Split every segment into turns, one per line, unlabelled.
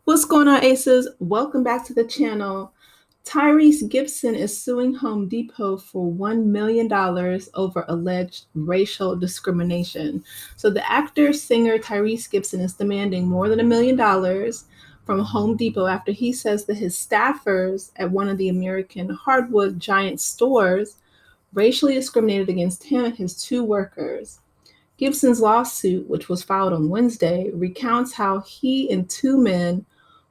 What's going on, Aces? Welcome back to the channel. Tyrese Gibson is suing Home Depot for $1 million over alleged racial discrimination. So, the actor singer Tyrese Gibson is demanding more than $1 million from Home Depot after he says that his staffers at one of the American hardwood giant stores racially discriminated against him and his two workers. Gibson's lawsuit, which was filed on Wednesday, recounts how he and two men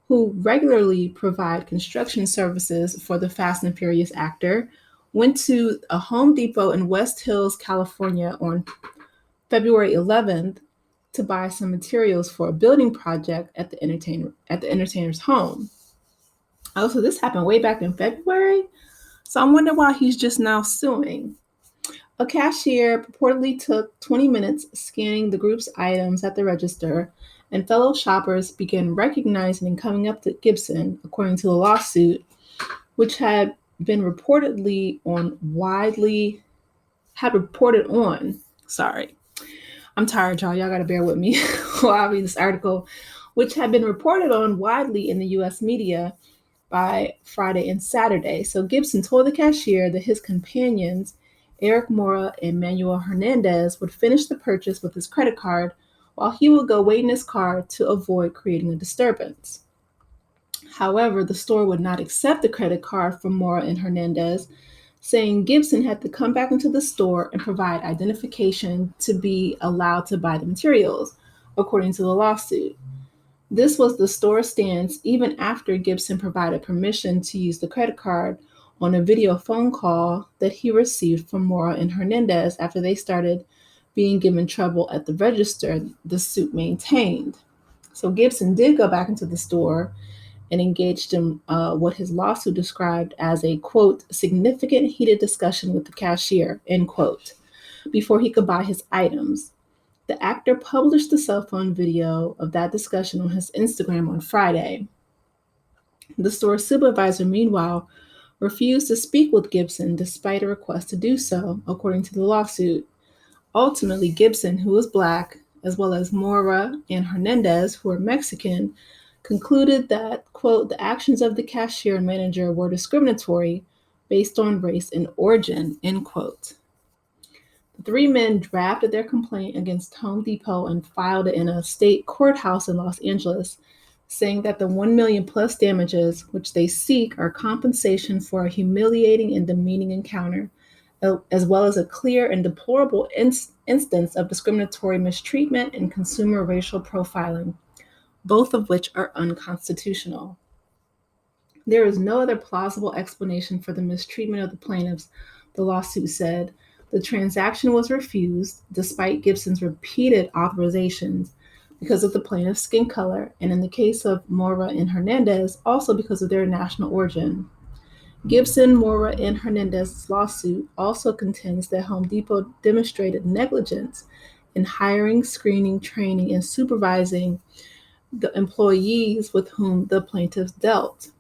who regularly provide construction services for the Fast and Furious actor, went to a Home Depot in West Hills, California on February 11th to buy some materials for a building project at the entertainer's home. Also, this happened way back in February, so I'm wondering why he's just now suing. A cashier purportedly took 20 minutes scanning the group's items at the register, and fellow shoppers began recognizing and coming up to Gibson, according to the lawsuit, which had been reported on. Sorry, I'm tired, y'all. Y'all gotta bear with me while I read this article, which had been reported on widely in the U.S. media by Friday and Saturday. So Gibson told the cashier that his companions, Eric Mora and Manuel Hernandez, would finish the purchase with his credit card while he would go wait in his car to avoid creating a disturbance. However, the store would not accept the credit card from Mora and Hernandez, saying Gibson had to come back into the store and provide identification to be allowed to buy the materials, according to the lawsuit. This was the store's stance even after Gibson provided permission to use the credit card on a video phone call that he received from Mora and Hernandez after they started being given trouble at the register, the suit maintained. So Gibson did go back into the store and engaged in what his lawsuit described as a, quote, significant heated discussion with the cashier, end quote, before he could buy his items. The actor published the cell phone video of that discussion on his Instagram on Friday. The store supervisor, meanwhile, refused to speak with Gibson despite a request to do so, according to the lawsuit. Ultimately, Gibson, who was Black, as well as Mora and Hernandez, who are Mexican, concluded that, quote, the actions of the cashier and manager were discriminatory based on race and origin, end quote. The three men drafted their complaint against Home Depot and filed it in a state courthouse in Los Angeles, saying that the $1 million plus damages which they seek are compensation for a humiliating and demeaning encounter, as well as a clear and deplorable instance of discriminatory mistreatment and consumer racial profiling, both of which are unconstitutional. There is no other plausible explanation for the mistreatment of the plaintiffs, the lawsuit said. The transaction was refused despite Gibson's repeated authorizations because of the plaintiff's skin color, and in the case of Mora and Hernandez, also because of their national origin. Gibson, Mora, and Hernandez's lawsuit also contends that Home Depot demonstrated negligence in hiring, screening, training, and supervising the employees with whom the plaintiffs dealt.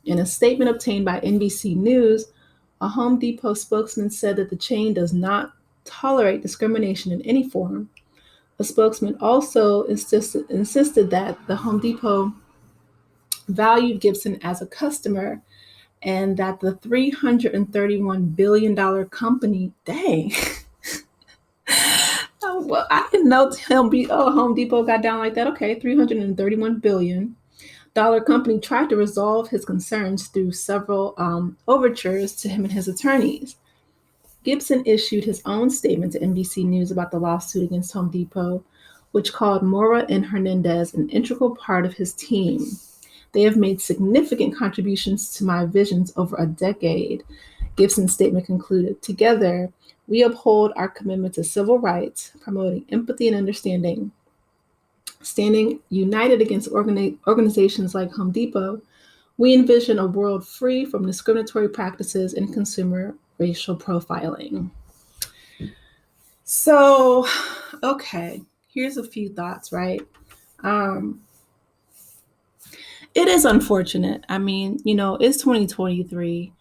In a statement obtained by NBC News, a Home Depot spokesman said that the chain does not tolerate discrimination in any form. A spokesman also insisted that the Home Depot valued Gibson as a customer and that the $331 billion company, dang. Well, I didn't know Home Depot got down like that. Okay, $331 billion company tried to resolve his concerns through several overtures to him and his attorneys. Gibson issued his own statement to NBC News about the lawsuit against Home Depot, which called Mora and Hernandez an integral part of his team. They have made significant contributions to my visions over a decade, Gibson's statement concluded. Together, we uphold our commitment to civil rights, promoting empathy and understanding. Standing united against organizations like Home Depot, we envision a world free from discriminatory practices and consumer racial profiling. So, okay, here's a few thoughts, right? It is unfortunate. I mean, it's 2023,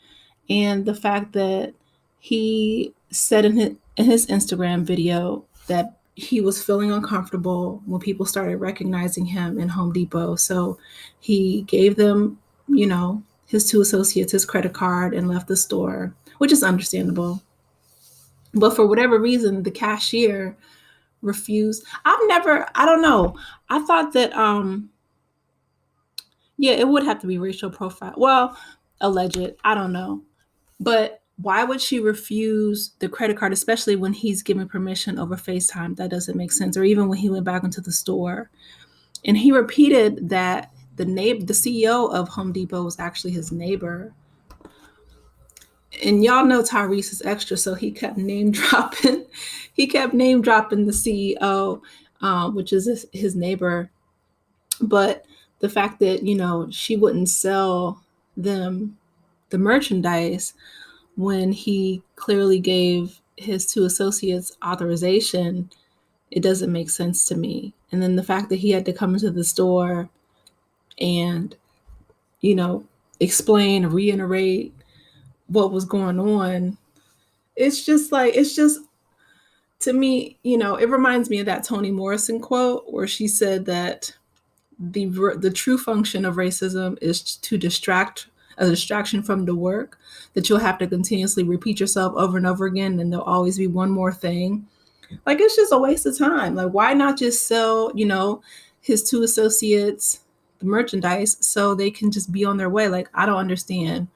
and the fact that he said in his Instagram video that he was feeling uncomfortable when people started recognizing him in Home Depot. So he gave them, his two associates his credit card and left the store, which is understandable. But for whatever reason, the cashier refused. I don't know. I thought that, yeah, it would have to be racial profile. Well, alleged. I don't know. But why would she refuse the credit card, especially when he's given permission over FaceTime? That doesn't make sense. Or even when he went back into the store. And he repeated that the CEO of Home Depot was actually his neighbor. And y'all know Tyrese is extra, so he kept name dropping. He kept name dropping the CEO, which is his neighbor. But the fact that she wouldn't sell them the merchandise when he clearly gave his two associates authorization, it doesn't make sense to me. And then the fact that he had to come into the store and, explain, reiterate what was going on, it's just to me, it reminds me of that Toni Morrison quote where she said that the true function of racism is to distract a distraction from the work, that you'll have to continuously repeat yourself over and over again, and there'll always be one more thing. Like, it's just a waste of time. Like, why not just sell, his two associates the merchandise so they can just be on their way? Like, I don't understand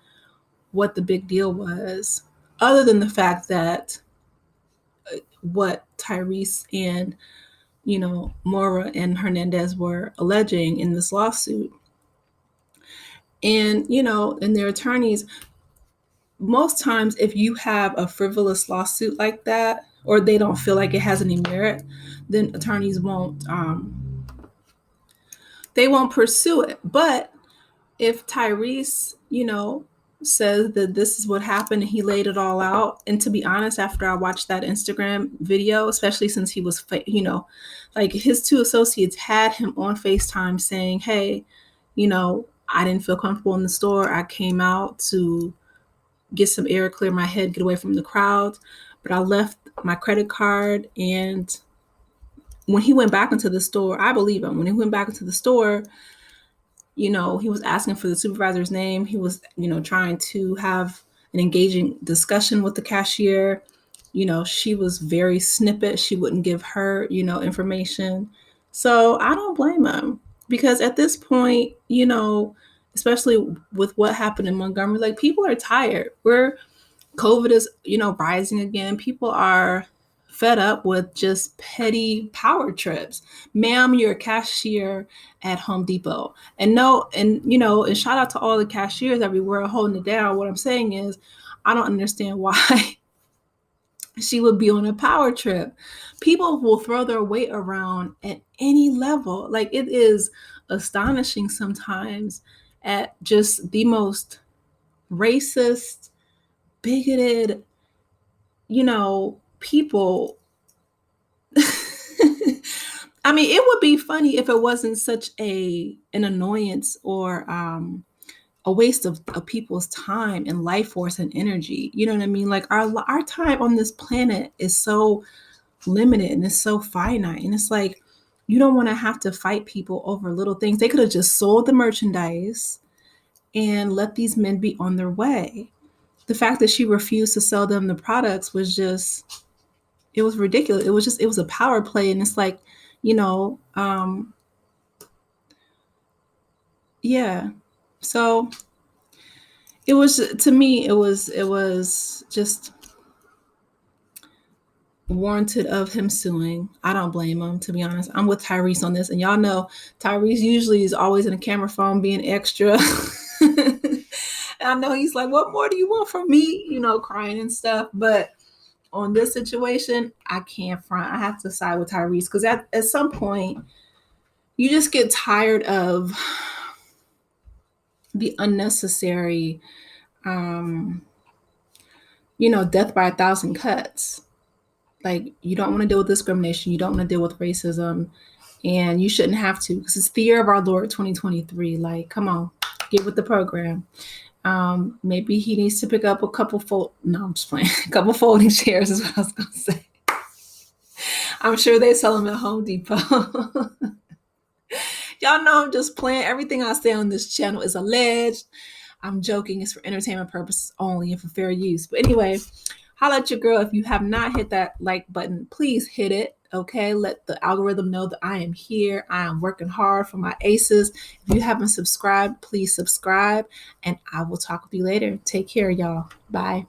what the big deal was, other than the fact that what Tyrese and Mora and Hernandez were alleging in this lawsuit. And, and their attorneys, most times if you have a frivolous lawsuit like that, or they don't feel like it has any merit, then attorneys won't pursue it. But if Tyrese, says that this is what happened and he laid it all out, and to be honest, after I watched that Instagram video, especially since he was, like his two associates had him on FaceTime saying, hey, I didn't feel comfortable in the store. I came out to get some air, clear my head, get away from the crowd, but I left my credit card. And when he went back into the store, I believe him. When he went back into the store, he was asking for the supervisor's name. He was, trying to have an engaging discussion with the cashier. She was very snippet. She wouldn't give her, information. So I don't blame him, because at this point, especially with what happened in Montgomery, like, people are tired. COVID is, rising again. People are fed up with just petty power trips. Ma'am, you're a cashier at Home Depot. And shout out to all the cashiers everywhere holding it down. What I'm saying is, I don't understand why she would be on a power trip. People will throw their weight around at any level. Like, it is astonishing sometimes at just the most racist, bigoted, people. I mean, it would be funny if it wasn't such an annoyance or a waste of people's time and life force and energy. You know what I mean? Like, our time on this planet is so limited and it's so finite. And it's like, you don't want to have to fight people over little things. They could have just sold the merchandise and let these men be on their way. The fact that she refused to sell them the products was just, it was ridiculous. It was a power play. And it's like, yeah. So it was, to me, it was just warranted of him suing. I don't blame him, to be honest. I'm with Tyrese on this. And y'all know Tyrese usually is always in a camera phone being extra. I know he's like, what more do you want from me? Crying and stuff. But on this situation, I can't front. I have to side with Tyrese, because at some point, you just get tired of the unnecessary, death by 1,000 cuts. Like, you don't want to deal with discrimination. You don't want to deal with racism. And you shouldn't have to, because it's the year of our Lord 2023. Like, come on, get with the program. Maybe he needs to pick up a couple I'm just playing. A couple folding chairs is what I was going to say. I'm sure they sell them at Home Depot. Y'all know I'm just playing. Everything I say on this channel is alleged. I'm joking. It's for entertainment purposes only and for fair use. But anyway, holla at your girl. If you have not hit that like button, please hit it. Okay, let the algorithm know that I am here. I am working hard for my aces. If you haven't subscribed, please subscribe, and I will talk with you later. Take care, y'all. Bye.